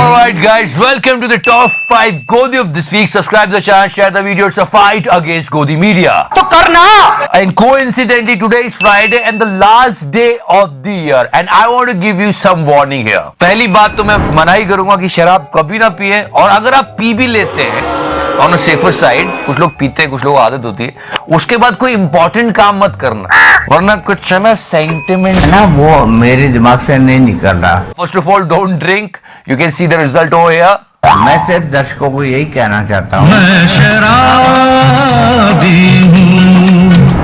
Alright guys, welcome to the top 5 Godi of this week. Subscribe to the channel, share the video. It's a fight against Godi media. तो करना. And coincidentally today is Friday and the last day of the year. And I want to give you some warning here. पहली बात तो मैं मना ही करूंगा कि शराब कभी ना पिए, और अगर आप पी भी लेते हैं ऑन अ सेफर साइड, कुछ लोग पीते हैं, कुछ लोग आदत होती है, उसके बाद कोई इंपॉर्टेंट काम मत करना, वरना कुछ ना सेंटिमेंट ना वो मेरे दिमाग से नहीं निकल रहा. First of all don't drink. You can see the result over here. मैं सिर्फ दर्शकों को यही कहना चाहता हूँ.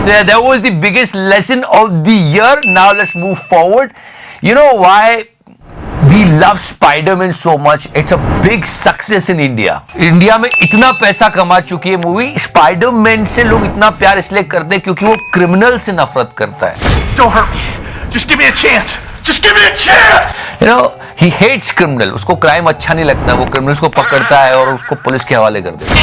So that was the biggest lesson of the year. Now let's move forward. You know why we love Spider-Man so much? It's a big success in India. India में इतना पैसा कमा चुकी है मूवी. Spider-Man से लोग इतना प्यार इसलिए करते हैं क्योंकि वो क्रिमिनल से नफरत करता है. Don't hurt me. Just give me a chance. Just give me a chance. You know, he hates criminal. उसको क्राइम अच्छा नहीं लगता. वो क्रिमिनल्स को पकड़ता है और उसको पुलिस के हवाले कर देता है.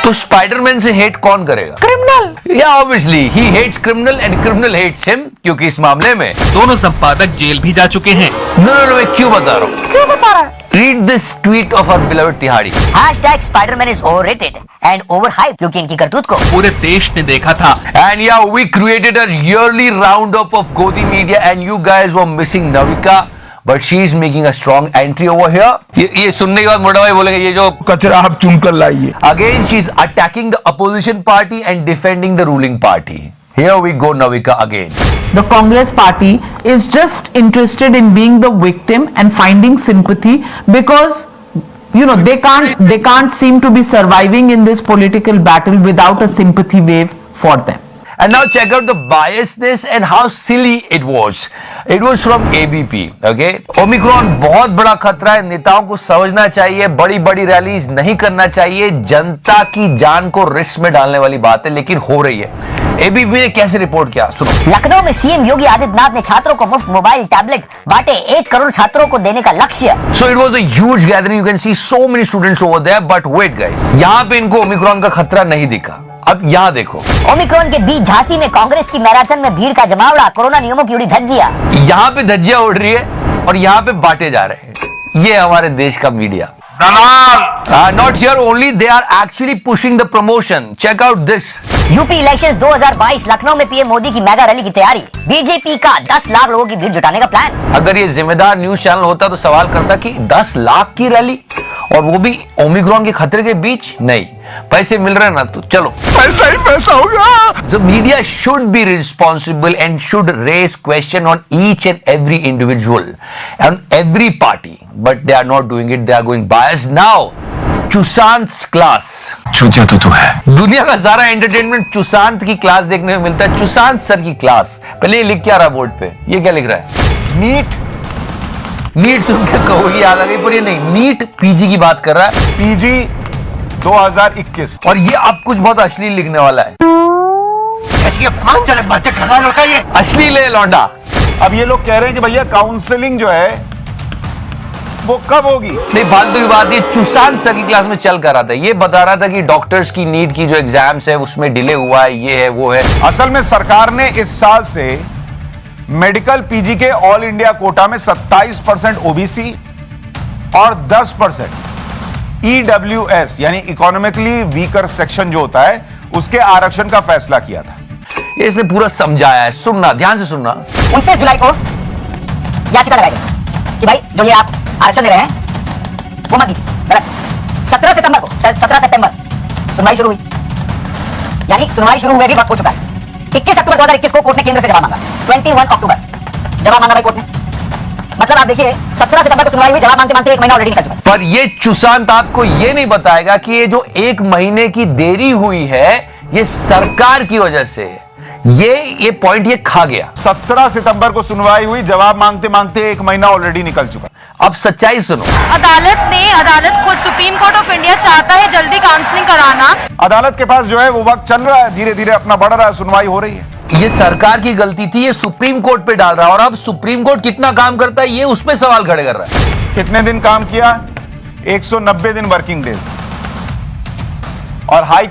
तो स्पाइडरमैन से हेट कौन करेगा? क्रिमिनल. या obviously he hates criminal and criminal hates him, क्योंकि इस मामले में दोनों संपादक जेल भी जा चुके हैं. नो मैं क्यों बता रहा हूँ? क्यों बता रहा है? Read this tweet of our beloved Tihadi. Hashtag Spider-Man is overrated and overhyped क्योंकि इनकी करतूत को पूरे देश ने देखा था. And yeah, we created a yearly roundup of Godi media and you guys were missing Navika, but she is making a strong entry over here. ये सुनने के बाद मोटा भाई बोलेंगे ये जो कचरा आप चुनकर लाइए. Again, she is attacking the opposition party and defending the ruling party. Here we go, Navika again. The Congress party is just interested in being the victim and finding sympathy because they can't seem to be surviving in this political battle without a sympathy wave for them. And now check out the biasness and how silly it was. It was from ABP. Okay, Omicron बहुत बड़ा खतरा है. नेताओं को समझना चाहिए. बड़ी बड़ी रैलीज नहीं करना चाहिए. जनता की जान को रिस्क में डालने वाली बात है, लेकिन हो रही है. ABP ने कैसे रिपोर्ट किया सुनो. लखनऊ में सीएम योगी आदित्यनाथ ने छात्रों को मुफ्त मोबाइल टैबलेट बांटे. 1 करोड़ छात्रों को देने का लक्ष्य. So it was a huge gathering. You can see so many students over there. But wait guys, यहाँ पे इनको ओमिक्रॉन का खतरा नहीं दिखा. अब यहाँ देखो, ओमिक्रॉन के बीच झांसी में कांग्रेस की मैराथन में भीड़ का जमावड़ा. कोरोना नियमों की उड़ी धज्जियां. यहाँ पे धज्जियां उड़ रही है और यहाँ पे बांटे जा रहे हैं. ये हमारे देश का media. Not here only, they are actually pushing the promotion. Check out this. UP elections 2022 Lucknow में पीएम मोदी की मेगा रैली की तैयारी. बीजेपी का 10 लाख लोगों की भीड़ जुटाने का प्लान. अगर ये जिम्मेदार न्यूज चैनल होता तो सवाल करता कि 10 लाख की रैली, और वो भी ओमिक्रॉन के खतरे के बीच. नहीं, पैसे मिल रहे हैं ना, तो चलो पैसा ही पैसा होगा. The media should be responsible and should raise question on each and every individual and every party, but they are not doing it. They are going biased. Now चुशांत क्लास. चूतिया तो तू है. दुनिया का सारा एंटरटेनमेंट चुशांत की क्लास देखने में मिलता है. चुशांत सर की क्लास. पहले ये लिख क्या रहा बोर्ड पे? ये क्या लिख रहा है? नीट सुन के कहो याद आ गई, पर ये नहीं, नीट पीजी की बात कर रहा है. पीजी 2021. और ये अब कुछ बहुत अश्लील लिखने वाला है. ऐसी अपमानजनक बातें कर रहा लड़का ये. अश्लील है लौंडा. अब ये लोग कह रहे हैं कि भैया काउंसलिंग जो है वो कब होगी. नहीं, फालतू की बात. ये चुशांत सर की क्लास में चल कर रहा था. ये बता रहा था कि डॉक्टर्स की नीट की जो एग्जाम्स है उसमें डिले हुआ है, ये है वो है. असल में सरकार ने इस साल से मेडिकल पीजी के ऑल इंडिया कोटा में 27% ओबीसी और 10% ईडब्ल्यूएस यानी इकोनॉमिकली वीकर सेक्शन जो होता है उसके आरक्षण का फैसला किया था. ये इसने पूरा समझाया है. सुनना, ध्यान से सुनना. 29 जुलाई को याचिका लगाई गई कि भाई जो ये आप आरक्षण दे रहे हैं वो मत दीजिए. गलत. 17 सितंबर सुनवाई शुरू हुई. यानी सुनवाई शुरू हुए भी वक्त हो चुका है. 21 अक्टूबर 2021 को कोर्ट ने केंद्र से जवाब मांगा. 21 अक्टूबर जवाब मांगा भाई कोर्ट ने. मतलब आप देखिए 17 सितंबर को सुनवाई हुई. जवाब मांगते मांगते 1 महीना ऑलरेडी निकल चुका है. पर ये चुशांत आपको ये नहीं बताएगा कि ये जो 1 महीने की देरी हुई है ये सरकार की वजह से है. ये पॉइंट ये खा गया. 17 सितंबर को सुनवाई हुई. जवाब मांगते मांगते 1 महीना ऑलरेडी निकल चुका. अब सच्चाई सुनो. अदालत खुद सुप्रीम कोर्ट ऑफ इंडिया चाहता है जल्दी काउंसलिंग कराना. अदालत के पास जो है वो वक्त चल रहा है. धीरे धीरे अपना बढ़ रहा है. सुनवाई हो रही है. ये सरकार की गलती थी. ये सुप्रीम कोर्ट पे डाल रहा है. और अब सुप्रीम कोर्ट कितना काम करता है ये उस पे सवाल खड़े कर रहा है. कितने दिन काम किया? 190 दिन वर्किंग डेज. और हाई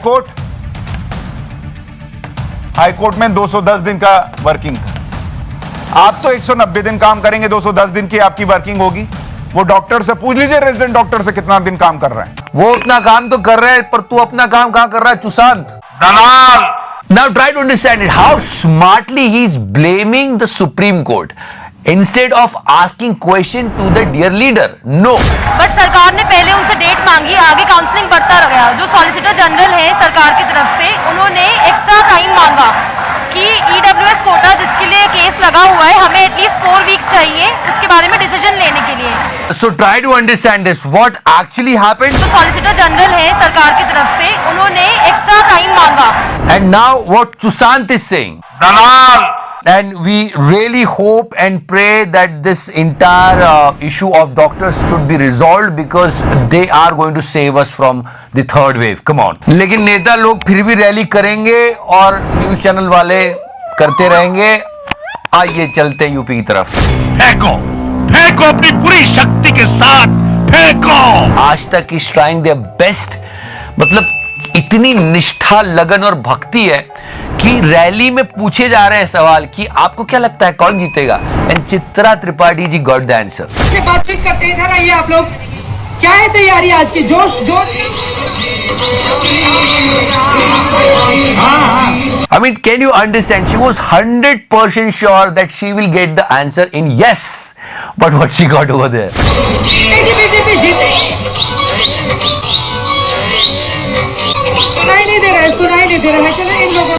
कोर्ट में 210 दिन का वर्किंग था. आप तो 190 दिन काम करेंगे, 210 दिन की आपकी वर्किंग होगी। वो डॉक्टर से पूछ लीजिए, रेजिडेंट डॉक्टर से कितना दिन काम कर रहे हैं। वो उतना काम तो कर रहे हैं, पर तू अपना काम कहां कर रहा है चुशांत? दलाल। Now try to understand it. How smartly he is blaming the Supreme Court instead of asking question to the dear leader. No. But सरकार ने पहले उनसे डेट मांगी, आगे काउंसलिंग बढ़ता रह गया। जो सॉलिसिटर जनरल है सरकार की तरफ से, उन्होंने एक्स्ट्रा टाइम मांगा कि ईडब्ल्यूएस कोटा जिसके लिए केस लगा हुआ है, हमें एटलीस्ट 4 वीक्स चाहिए उसके बारे में डिसीजन लेने के लिए। So try to understand this. What actually happened? जो सॉलिसिटर जनरल है सरकार की तरफ से, उन्होंने एक्स्ट्रा टाइम मांगा। And now what Sushant is saying. Dalal. And we really hope and pray that this entire issue of doctors should be resolved because they are going to save us from the third wave. Come on. लेकिन नेता लोग फिर भी rally करेंगे और news channel वाले करते रहेंगे। आइए चलते हैं यूपी की तरफ। फेंको, फेंको अपनी पूरी शक्ति के साथ फेंको। आज तक इज ट्राइंग देयर बेस्ट, मतलब इतनी निष्ठा, लगन और भक्ति है कि रैली में पूछे जा रहे हैं सवाल कि आपको क्या लगता है कौन जीतेगा, and Chitra Tripathi ji got the answer. बातचीत करते हैं, इधर आइए आप लोग। क्या है तैयारी आज की? जोश जोश। I mean, can you understand? She was 100% sure that she will get the answer in yes, but what she got over there? BJP जीते। सुनाई नहीं दे रहा है, सुनाई नहीं दे रहा है। चलो इन लोगों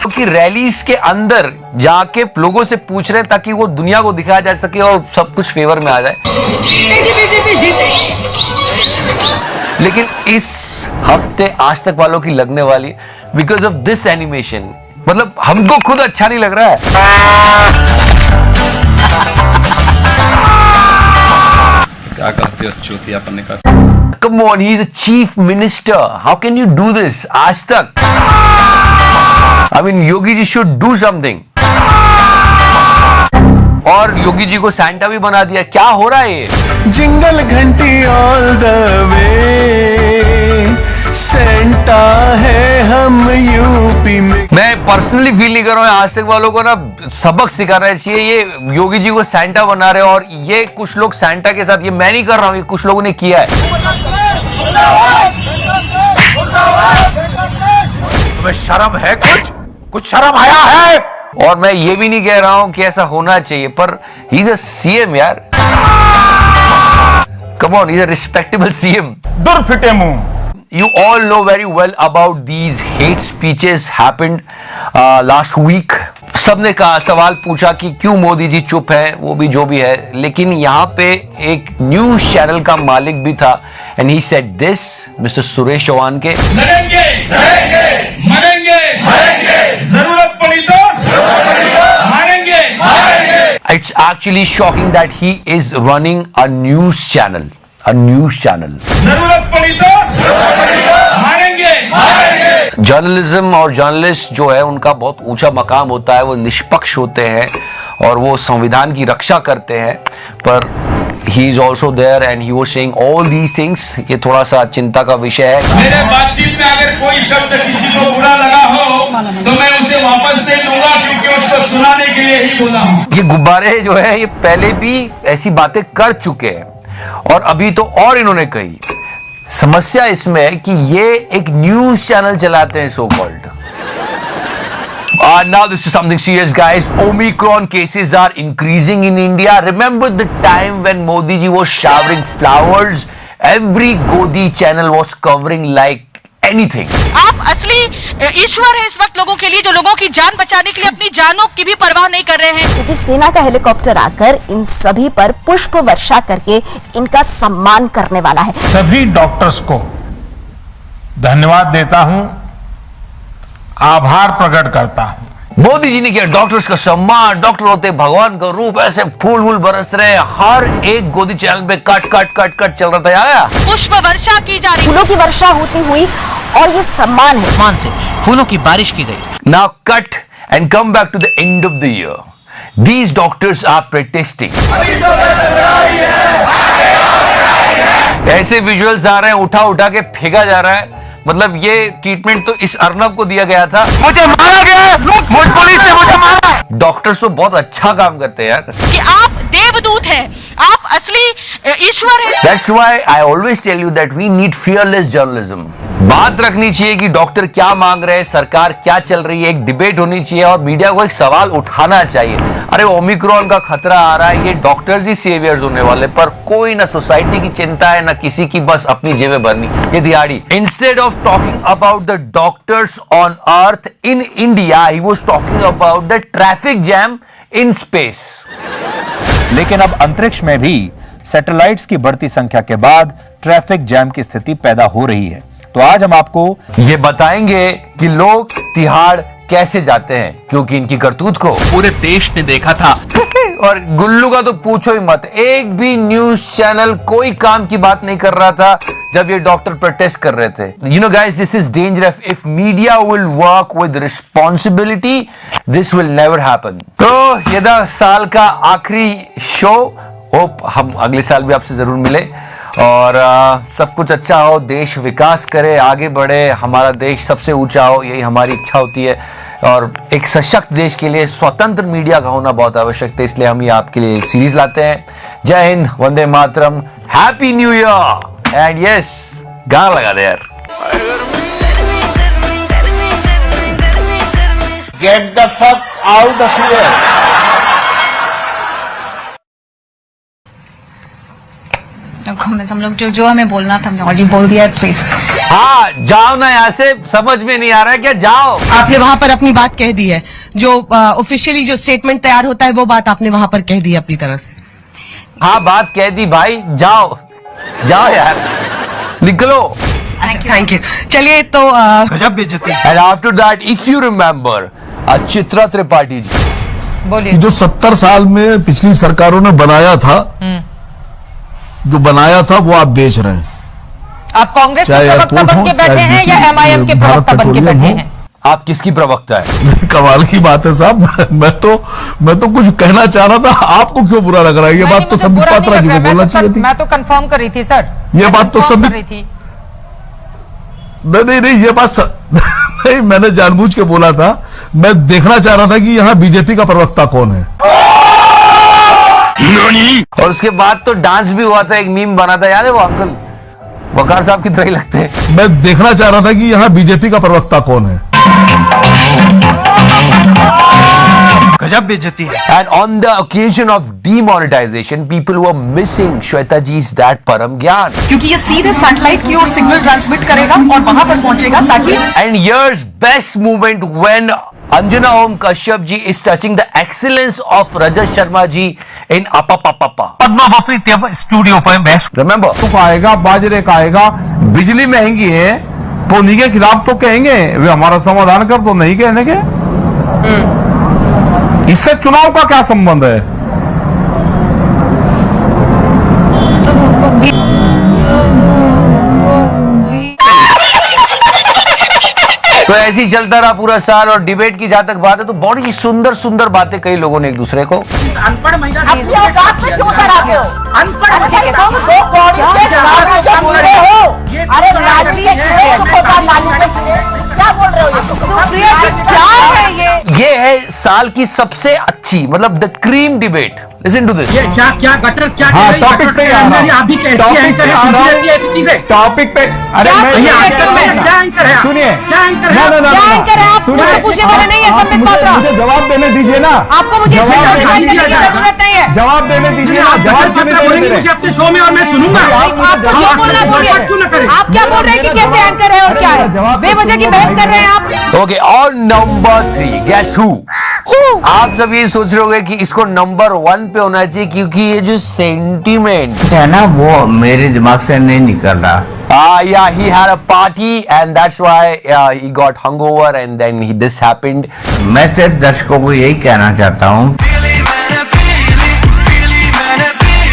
क्योंकि रैलीज के अंदर जाके लोगों से पूछ रहे हैं ताकि वो दुनिया को दिखाया जा सके और सब कुछ फेवर में आ जाए। बीजेपी जीते। लेकिन इस हफ्ते आज तक वालों की लगने वाली बिकॉज ऑफ दिस एनिमेशन, मतलब हमको खुद अच्छा नहीं लग रहा है। क्या कहते हो चूतिया पन्ने का? Come on, he is a chief minister. How can you do this? आज तक। I mean, Yogi ji should do something. और योगी जी को सैंटा भी बना दिया। क्या हो रहा है ये? जिंगल घंटी ऑल द वे, सेंटा है हम यूपी में। मैं पर्सनली फील नहीं कर रहा हूँ, आज तक वालों को ना सबक सिखाना चाहिए। ये योगी जी को सैंटा बना रहे हैं और ये कुछ लोग सैंटा के साथ, ये मैं नहीं कर रहा हूँ, ये कुछ लोगों ने किया है। तुम्हें शर्म है? कुछ शर्म आया है? और मैं ये भी नहीं कह रहा हूं कि ऐसा होना चाहिए, पर ही इज अ सीएम यार। Come on, he is a respectable CM. दुर्फिटे मुंह। You all know very well about these hate speeches happened last week. सबने कहा, सवाल पूछा कि क्यों मोदी जी चुप है, वो भी जो भी है। लेकिन यहाँ पे एक न्यूज चैनल का मालिक भी था and he said this, Mr. Suresh Chauhan के, लड़ेंगे, रहेंगे, मरेंगे, मरेंगे, जरूरत पड़ी तो मारेंगे, मारेंगे। it's actually shocking that he is running a news channel. A news channel. जरूरत पड़ी तो मारेंगे, मारेंगे। जर्नलिज्म और जर्नलिस्ट जो है उनका बहुत ऊंचा मकाम होता है, वो निष्पक्ष होते हैं और वो संविधान की रक्षा करते हैं, पर he is also there and he was saying all these things. ये थोड़ा सा चिंता का विषय है। मेरे बातचीत में अगर कोई शब्द किसी को बुरा लगा हो तो मैं उसे वापस दे दूंगा, क्योंकि उसको सुनाने के लिए ही बोला हूँ। ये गुब्बारे जो है ये पहले भी ऐसी बातें कर चुके हैं और अभी तो और इन्होंने कही। समस्या इसमें है कि ये एक न्यूज चैनल चलाते हैं, so called. Now this is something serious, guys. Omicron cases are increasing in India. Remember the time when Modi ji was showering flowers? Every Godi channel was covering like anything. आप असली ईश्वर है इस वक्त लोगों के लिए, जो लोगों की जान बचाने के लिए अपनी जानों की भी परवाह नहीं कर रहे हैं। क्योंकि सेना का हेलीकॉप्टर आकर इन सभी पर पुष्प वर्षा करके इनका सम्मान करने वाला है। सभी डॉक्टर्स को धन्यवाद देता हूं, आभार प्रकट करता हूं। मोदी जी ने किया डॉक्टर्स का सम्मान। डॉक्टर होते भगवान का रूप, ऐसे फूल वूल बरस रहे। हर एक गोदी चैनल पे कट कट कट कट चल रहा था। आया पुष्प वर्षा की जा रही, फूलों की वर्षा होती हुई, और ये सम्मान है। मान से फूलों की बारिश की गई। Now cut and come back to the end of the year. These doctors are protesting. ऐसे विजुअल्स आ रहे हैं, उठा उठा के फेंका जा रहा है। मतलब ये ट्रीटमेंट तो इस अर्नब को दिया गया था। मुझे मारा गया, पुलिस ने मुझे मारा। डॉक्टर्स तो बहुत अच्छा काम करते हैं यार। कि आप देवदूत हैं, आप असली ईश्वर हैं। That's why I always tell you that we need fearless journalism. बात रखनी चाहिए कि डॉक्टर क्या मांग रहे हैं, सरकार क्या चल रही है, एक डिबेट होनी चाहिए और मीडिया को एक सवाल उठाना चाहिए। अरे ओमिक्रॉन का खतरा आ रहा है, ये डॉक्टर्स ही सेवियर्स होने वाले, पर कोई ना सोसाइटी की चिंता है ना किसी की, बस अपनी जेबें भरनी। ये दिहाड़ी। Instead of talking about the doctors on earth in India, he was talking about the traffic jam in space. लेकिन अब अंतरिक्ष में भी सैटेलाइट्स की बढ़ती संख्या के बाद ट्रैफिक जैम की स्थिति पैदा हो रही है। तो आज हम आपको ये बताएंगे कि लोग तिहाड़ कैसे जाते हैं, क्योंकि इनकी करतूत को पूरे देश ने देखा था। और गुल्लू का तो पूछो ही मत, एक भी न्यूज चैनल कोई काम की बात नहीं कर रहा था जब ये डॉक्टर प्रोटेस्ट कर रहे थे। You know guys, this is dangerous. If media will work with responsibility, this will never happen. तो ये था साल का आखिरी शो। होप हम अगले साल भी आपसे जरूर मिले और सब कुछ अच्छा हो, देश विकास करे, आगे बढ़े, हमारा देश सबसे ऊंचा हो, यही हमारी इच्छा होती है। और एक सशक्त देश के लिए स्वतंत्र मीडिया का होना बहुत आवश्यक है, इसलिए हम ये आपके लिए एक सीरीज लाते हैं। Jai Hind, Vande Mataram, happy new year and yes, गाना लगा दे यार। Get the fuck out of here. हम लोग जो हमें बोलना था हमने ऑलरेडी बोल दिया, प्लीज। हाँ, जाओ ना यहाँ से, समझ में नहीं आ रहा है क्या? जाओ। आपने वहां पर अपनी बात कह दी है, जो ऑफिशियली जो स्टेटमेंट तैयार होता है वो बात आपने वहां पर कह दी अपनी तरफ से। हाँ, बात कह दी भाई, जाओ जाओ यार, निकलो। Thank you. चलिए तो गजब बेइज्जती। And after that if you remember Chitra Tripathi ji, बोलिए। जो 70 साल में पिछली सरकारों ने बनाया था, जो बनाया था वो आप बेच रहे हैं। आप कांग्रेस के प्रवक्ता बन के बैठे हैं या एमआईएम के प्रवक्ता बन के बैठे हैं? आप किसकी प्रवक्ता है? कमाल की बात है साहब। मैं तो कुछ कहना चाह रहा था, आपको क्यों बुरा लग रहा है? ये बात तो संबित पात्रा जी को बोलना चाहिए थी। मैं तो कंफर्म कर रही थी सर, ये बात तो संबित थी। नहीं, ये बात नहीं, मैंने जानबूझ के बोला था। मैं देखना चाह रहा था कि यहाँ बीजेपी का प्रवक्ता कौन है। और उसके बाद तो डांस भी हुआ था, एक मीम बना था, याद है वो अंकल वकार साहब की तरह ही लगते हैं। मैं देखना चाह रहा था कि यहाँ बीजेपी का प्रवक्ता कौन है। गजब बेइज्जती। And on the occasion of demonetisation, people were missing Shweta जी's that परम ज्ञान, क्योंकि ये सीधे सैटेलाइट की ओर सिग्नल ट्रांसमिट करेगा और वहां पर पहुंचेगा ताकि। And here's best moment when Anjana Om Kashyap ji is touching the excellence of Rajat Sharma ji in Apapapapa. पद्मा बफरी स्टूडियो पर बेस्ट। Remember? तो आएगा, बाजरे का आएगा, बिजली महंगी है तो उन्हीं के खिलाफ तो कहेंगे, वे हमारा समाधान कर, तो नहीं कहने के। इससे चुनाव का क्या संबंध है? तो ऐसे ही चलता रहा पूरा साल। और डिबेट की जहां तक बात है तो बड़ी सुंदर सुंदर बातें कई लोगों ने एक दूसरे को। अनपढ़ महिला क्यों कराते हो? अनपढ़ अरे क्या बोल रहे हो? ये है साल की सबसे अच्छी, मतलब the cream debate. Listen to this. ये क्या गटर क्या टॉपिक पे आप भी कैसी एंकर है, सुनती रहती है ऐसी चीजें। टॉपिक पे। अरे क्या एंकर है? सुनिए, क्या एंकर है? मुझे जवाब देने दीजिए ना। आपको मुझे जवाब जरूरत नहीं है। जवाब देने दीजिए ना। जवाब क्यों नहीं दे रहे? मुझे अपने शो में और मैं सुनूंगा। आपको जो बोलना बोलिए। आप क्या बोल रहे हैं कि कैसे एंकर है और क्या है? बेवजह की बहस कर रहे हैं आप। ओके, और नंबर 3, गेस हु? आप सब ये सोच रहे होंगे कि इसको नंबर 1 पे होना चाहिए, क्योंकि ये जो सेंटीमेंट है ना, वो मेरे दिमाग से नहीं निकल रहा। Yeah, he had a party and that's why he got hungover and then this happened. मैं सिर्फ दर्शकों को यही कहना चाहता हूँ।